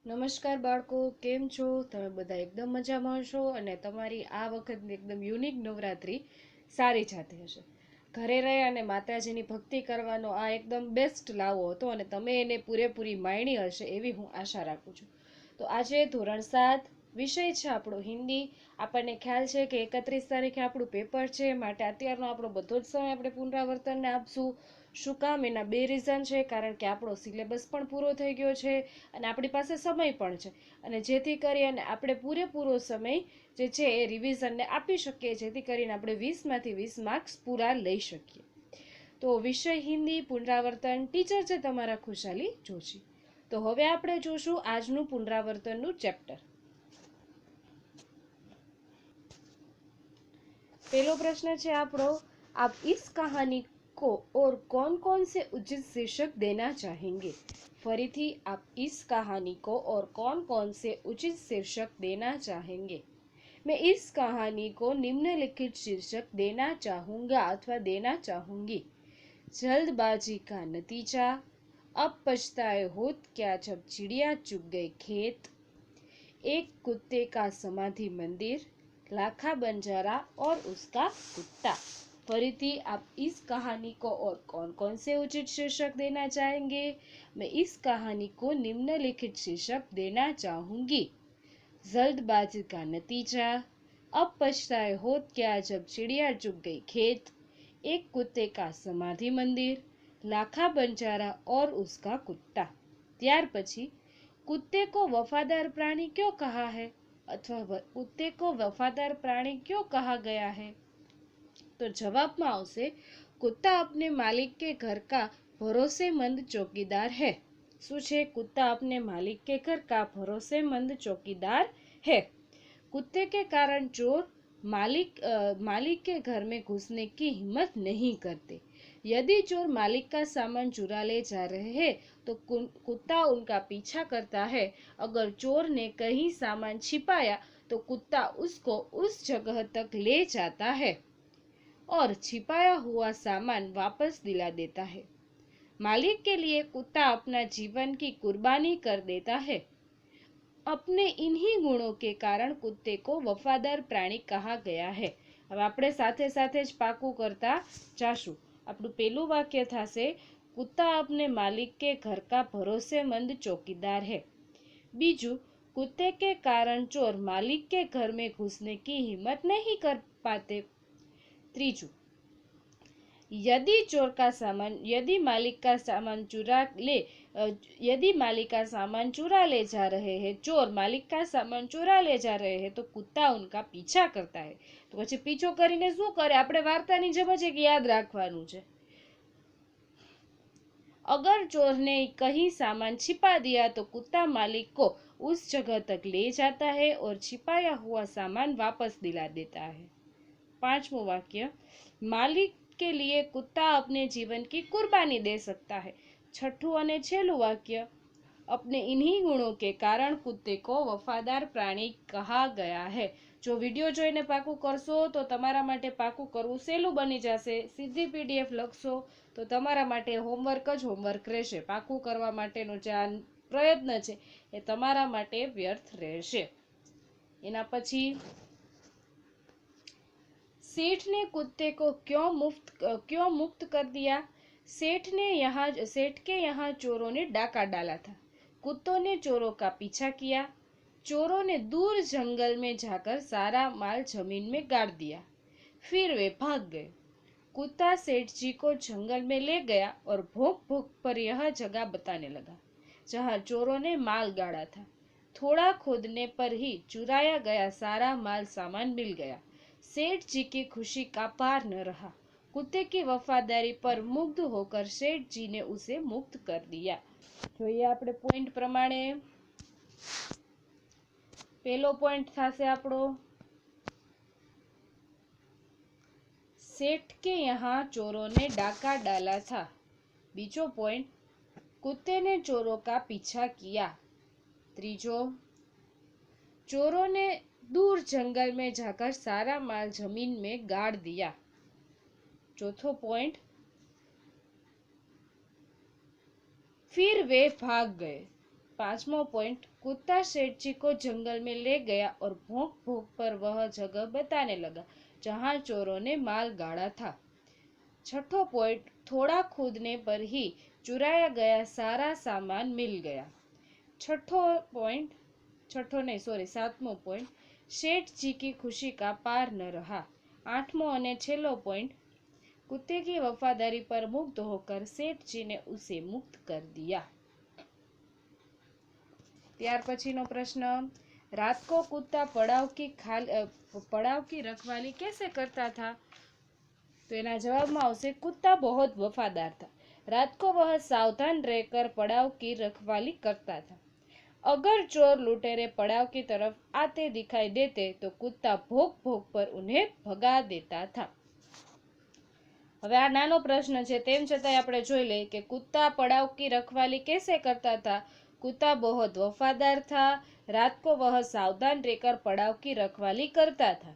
નમસ્કાર બાળકો, કેમ છો? તમે બધા એકદમ મજામાં હશો અને તમારી આ વખતની એકદમ યુનિક નવરાત્રી સારી જાતી હશે. ઘરે રહી અને માતાજીની ભક્તિ કરવાનો આ એકદમ બેસ્ટ લાવો હતો અને તમે એને પૂરેપૂરી માણી હશે એવી હું આશા રાખું છું. તો આજે ધોરણ 7 વિષય છે આપણો હિન્દી. આપણને ખ્યાલ છે કે 31 તારીખે આપણું પેપર છે, માટે અત્યારનો આપણો બધો જ સમય આપણે પુનરાવર્તનને આપશું. શું કામ? એના બે રીઝન છે. કારણ કે આપણો સિલેબસ પણ પૂરો થઈ ગયો છે અને આપણી પાસે સમય પણ છે, અને જેથી કરી અને આપણે પૂરેપૂરો સમય જે છે એ રિવિઝનને આપી શકીએ, જેથી કરીને આપણે 20માંથી 20 માર્ક્સ પૂરા લઈ શકીએ. તો વિષય હિન્દી, પુનરાવર્તન. ટીચર છે તમારા ખુશાલી જોશી. તો હવે આપણે જોશું આજનું પુનરાવર્તનનું ચેપ્ટર. पहलो प्रश्न है आपको, आप इस कहानी को और कौन कौन से उचित शीर्षक देना चाहेंगे? फरीथी, आप इस कहानी को और कौन कौन से उचित शीर्षक देना चाहेंगे? मैं इस कहानी को निम्नलिखित शीर्षक देना चाहूंगा अथवा देना चाहूंगी। जल्दबाजी का नतीजा, अब पछताए होत क्या जब चिड़िया चुग गई खेत, एक कुत्ते का समाधि मंदिर, लाखा बंजारा और उसका कुत्ता। फरीथी, आप इस कहानी को और कौन कौन से उचित शीर्षक देना चाहेंगे? मैं इस कहानी को निम्नलिखित शीर्षक देना चाहूंगी। जल्दबाजी का नतीजा, अब पछताए होत क्या जब चिड़िया चुग गई खेत, एक कुत्ते का समाधि मंदिर, लाखा बंजारा और उसका कुत्ता। ત્યાર પછી कुत्ते को वफादार प्राणी क्यों कहा है अथवा कुत्ते को वफादार प्राणी क्यों कहा गया है? तो जवाब में आवशे, कुत्ता अपने मालिक के घर का भरोसेमंद चौकीदार है। શું છે? कुत्ता अपने मालिक के घर का भरोसेमंद चौकीदार है। कुत्ते के कारण चोर मालिक के घर में घुसने की हिम्मत नहीं करते। यदि चोर मालिक का सामान चुरा ले जा रहे हैं तो कुत्ता उनका पीछा करता है। अगर चोर ने कहीं सामान छिपाया तो कुत्ता उसको उस जगह तक ले जाता है और छिपाया हुआ सामान वापस दिला देता है। मालिक के लिए कुत्ता अपना जीवन की कुर्बानी कर देता है। अपने इन्हीं गुणों के कारण कुत्ते को वफादार प्राणी कहा गया है। अब આપણે સાથે સાથે જ પાકું કરતા જાશું. આપણું પહેલું વાક્ય થશે, कुत्ता अपने मालिक के घर का भरोसेमंद चौकीदार है। बीजू, कुत्ते के कारण चोर मालिक के घर में घुसने की हिम्मत नहीं कर पाते। त्रीजू, यदि मालिक का सामान चुरा ले जा रहे हैं, चोर मालिक का सामान चुरा ले जा रहे हैं तो कुत्ता उनका पीछा करता है। तो પછી પીછો કરીને શું કરે? આપણે વાર્તાની જેમ જ એક યાદ રાખવાનું છે। अगर चोर ने कहीं सामान छिपा दिया तो कुत्ता मालिक को उस जगह तक ले जाता है और छिपाया हुआ सामान वापस दिला देता है। पांचवों वाक्य, मालिक के लिए कुत्ता अपने जीवन की कुर्बानी दे सकता है। छठू और छेलू वाक्य, अपने इन्हीं गुणों के कारण कुत्ते को वफादार प्राणी कहा गया है। जो वीडियो જોઈને પાકું કરશો તો તમારા માટે પાકું કરવું સહેલું બની જશે। સીધી પીડીએફ લખશો તો તમારા માટે હોમવર્ક જ હોમવર્ક રહેશે। પાકું કરવા માટેનો જે આ પ્રયત્ન છે એ તમારા માટે વ્યર્થ રહેશે। એના પછી, सेठ ने कुत्ते को क्यों मुक्त कर दिया? सेठ के यहाँ चोरों ने डाका डाला था। कुत्तों ने चोरों का पीछा किया। चोरों ने दूर जंगल में जाकर सारा माल जमीन में गाड़ दिया। फिर वे भाग गए। कुत्ता सेठ जी को जंगल में ले गया और भोंक भोंक पर यह जगह बताने लगा जहाँ चोरों ने माल गाड़ा था। थोड़ा खोदने पर ही चुराया गया सारा माल सामान मिल गया। सेठ जी की खुशी का पार न रहा। कुत्ते की वफादारी पर मुग्ध होकर सेठ जी ने उसे मुक्त कर दिया। જોઈએ આપણે પોઈન્ટ પ્રમાણે। પહેલો પોઈન્ટ થશે આપણો, सेठ के यहाँ चोरों ने डाका डाला था। बीजो पॉइंट, कुत्ते ने चोरों का पीछा किया। त्रीजो, चोरों ने दूर जंगल में जाकर सारा माल जमीन में गाड़ दिया। चौथो पॉइंट, फिर वे भाग गए। 5वां पॉइंट, कुत्ता सेठ जी को जंगल में ले गया और भौंक भौंक पर वह जगह बताने लगा जहां चोरों ने माल गाड़ा था। 6वां पॉइंट, थोड़ा कूदने पर ही चुराया गया सारा सामान मिल गया। 7वां पॉइंट, सेठ जी की खुशी का पार न रहा। 8वां और 6वां पॉइंट, कुत्ते की वफादारी पर मुग्ध होकर सेठ जी ने उसे मुक्त कर दिया। ત્યાર પછીનો પ્રશ્ન, रात को कुत्ता पड़ाव की रखवाली कैसे करता था? तो एना जवाब में आवशे कुत्ता बहुत वफादार था। रात को वह सावधान रहकर पड़ाव की रखवाली करता था। अगर चोर लुटेरे पड़ाव की तरफ आते दिखाई देते तो कुत्ता भोग भोग पर उन्हें भगा देता था। હવે આ નાનો પ્રશ્ન છે, તેમ છતાં આપણે જોઈ લઈએ કે कुत्ता पड़ाव की रखवाली कैसे करता था। कुत्ता बहुत वफादार था। रात को वह सावधान रहकर पड़ाव की रखवाली करता था।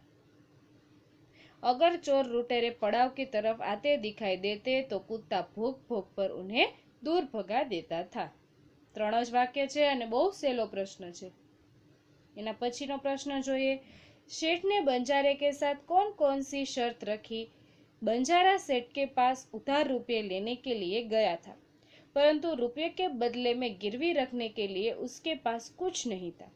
अगर चोर लुटेरे पड़ाव की तरफ आते दिखाई देते तो कुत्ता भोग भोग पर उन्हें दूर भगा देता था। 3 જ વાક્ય છે અને બહુ સહેલો પ્રશ્ન છે। એના પછીનો પ્રશ્ન જોઈએ, सेठ ने बंजारे के साथ कौन कौन सी शर्त रखी? बंजारा सेठ के पास उधार रुपये लेने के लिए गया था, परंतु रुपये के बदले में गिरवी रखने के लिए उसके पास कुछ नहीं था।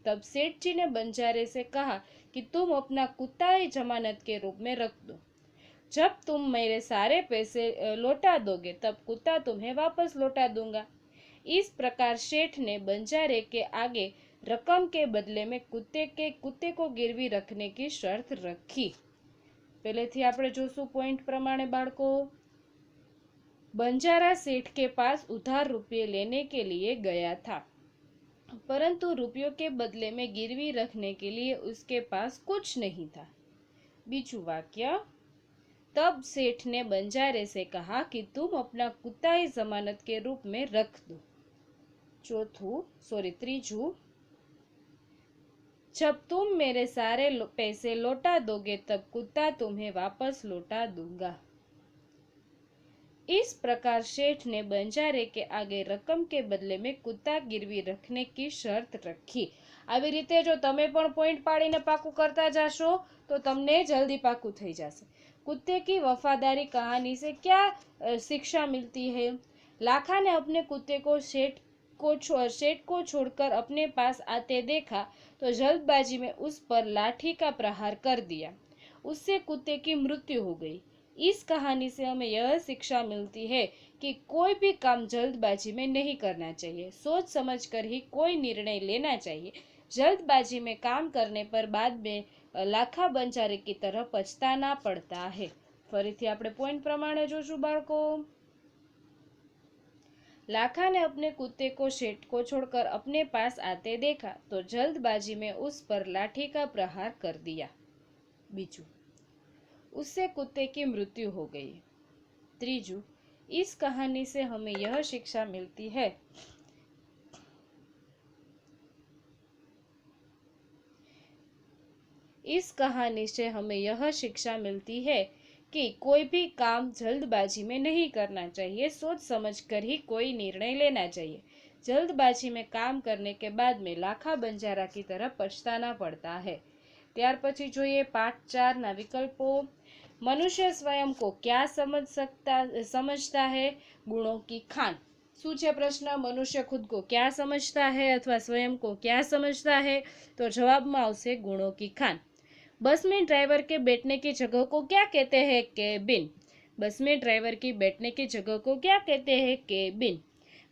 तब सेठ जी ने बंजारे से कहा कि तुम अपना कुत्ता ही जमानत के रूप में रख दो। जब तुम मेरे सारे पैसे लौटा दोगे तब कुत्ता तुम्हें वापस लौटा दूंगा। इस प्रकार सेठ ने बंजारे के आगे रकम के बदले में कुत्ते को गिरवी रखने की शर्त रखी। पहलेथी આપણે જોશું पॉइंट प्रमाणे बाळको। बंजारा सेठ के पास उधार रुपये लेने के लिए गया था, परंतु रुपयों के बदले में गिरवी रखने के लिए उसके पास कुछ नहीं था। बीजू वाक्य, तब सेठ ने बंजारे से कहा कि तुम अपना कुत्ता ही जमानत के रूप में रख दो। त्रीजू, जब तुम मेरे सारे पैसे लौटा दोगे तब कुत्ता तुम्हें वापस लौटा दूंगा। इस प्रकार सेठ ने बंजारे के आगे रकम के बदले में कुत्ता गिरवी रखने की शर्त रखी। આવી રીતે જો તમે પણ પોઈન્ટ પાડીને પાકું કરતા જાશો તો તમને જલ્દી પાકું થઈ જશે। कुत्ते की वफादारी कहानी से क्या शिक्षा मिलती है? लाखा ने अपने कुत्ते को सेठ को छोड़कर अपने पास आते देखा तो जल्दबाजी में उस पर लाठी का प्रहार कर दिया। उससे कुत्ते की मृत्यु हो गई। इस कहानी से हमें यह शिक्षा मिलती है कि कोई भी काम जल्दबाजी में नहीं करना चाहिए। सोच समझकर ही कोई निर्णय लेना चाहिए। जल्दबाजी में काम करने पर बाद में लाखा बंजारे की तरह पछताना पड़ता है। फरीथी આપણે पॉइंट प्रमाणे જોશું બાળકો। लाखा ने अपने कुत्ते को सेठ को छोड़कर अपने पास आते देखा तो जल्दबाजी में उस पर लाठी का प्रहार कर दिया। बीजू, उससे कुत्ते की मृत्यु हो गई। त्रीजू, इस कहानी से हमें यह शिक्षा मिलती है कि कोई भी काम जल्दबाजी में नहीं करना चाहिए। सोच समझकर ही कोई निर्णय लेना चाहिए। जल्दबाजी में काम करने के बाद में लाखा बंजारा की तरह पछताना पड़ता है। ત્યાર પછી જોઈએ પાઠ 4 ના વિકલ્પો। मनुष्य स्वयं को क्या समझता है? गुणों की खान। શું છે પ્રશ્ન? मनुष्य खुद को क्या समझता है अथवा स्वयं को क्या समझता है? तो जवाबમાં આવશે गुणों की खान। बस में ड्राइवर के बैठने की जगह को क्या कहते हैं? केबिन। बस में ड्राइवर की बैठने की जगह को क्या कहते हैं? केबिन।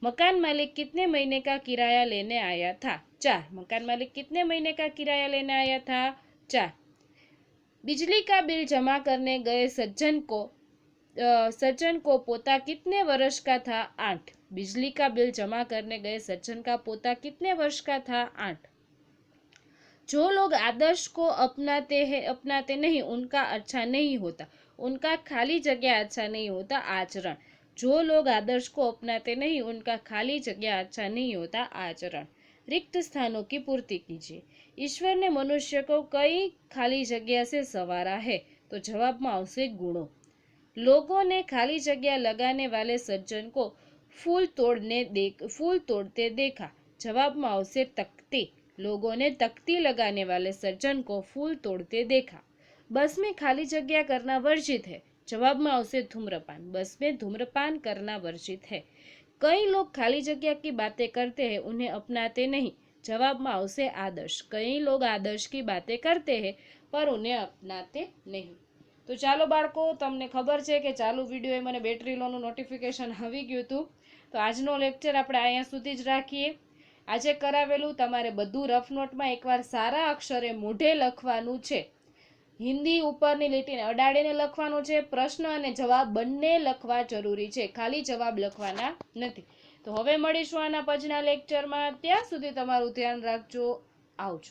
मकान मालिक कितने महीने का किराया लेने आया था? 4। मकान मालिक कितने महीने का किराया लेने आया था? 4। बिजली का बिल जमा करने गए सज्जन को पोता कितने वर्ष का था? 8। बिजली का बिल जमा करने गए सज्जन का पोता कितने वर्ष का था? 8। जो लोग आदर्श को अपनाते नहीं उनका अच्छा नहीं होता। उनका खाली जगह अच्छा नहीं होता आचरण। जो लोग आदर्श को अपनाते नहीं उनका खाली जगह अच्छा नहीं होता आचरण। रिक्त स्थानों की पूर्ति कीजिए। ईश्वर ने मनुष्य को कई खाली जगह से संवारा है। तो जवाब में आवशे गुणों। लोगों ने खाली जगह लगाने वाले सज्जन को फूल तोड़ते देखा। जवाब में आवशे तकते, लोगों ने तकती लगाने वाले सज्जन को फूल तोड़ते देखा। बस में खाली जगह करना वर्जित है। जवाब में आवशे धूम्रपान, बस में धूम्रपान करना वर्जित है। कई लोग खाली जगह की बातें करते हैं, उन्हें अपनाते नहीं। जवाब में आवशे आदर्श, कई लोग आदर्श की बातें करते हैं पर उन्हें अपनाते नहीं। तो चालो बाळको, तमने खबर छे के चालू विडियो मने बेटरी लो નું નોટિફિકેશન આવી ગયું હતું। તો આજનો લેક્ચર આપણે અહીંયા સુધી જ રાખીએ। આજે કરાવેલું તમારે બધું રફ નોટમાં એકવાર સારા અક્ષરે મોઢે લખવાનું છે। હિન્દી ઉપરની લીટીને અડાડીને લખવાનું છે। પ્રશ્ન અને જવાબ બંને લખવા જરૂરી છે, ખાલી જવાબ લખવાના નથી। તો હવે મળીશું આના પછીના લેક્ચરમાં। ત્યાં સુધી તમારું ધ્યાન રાખજો। આવજો।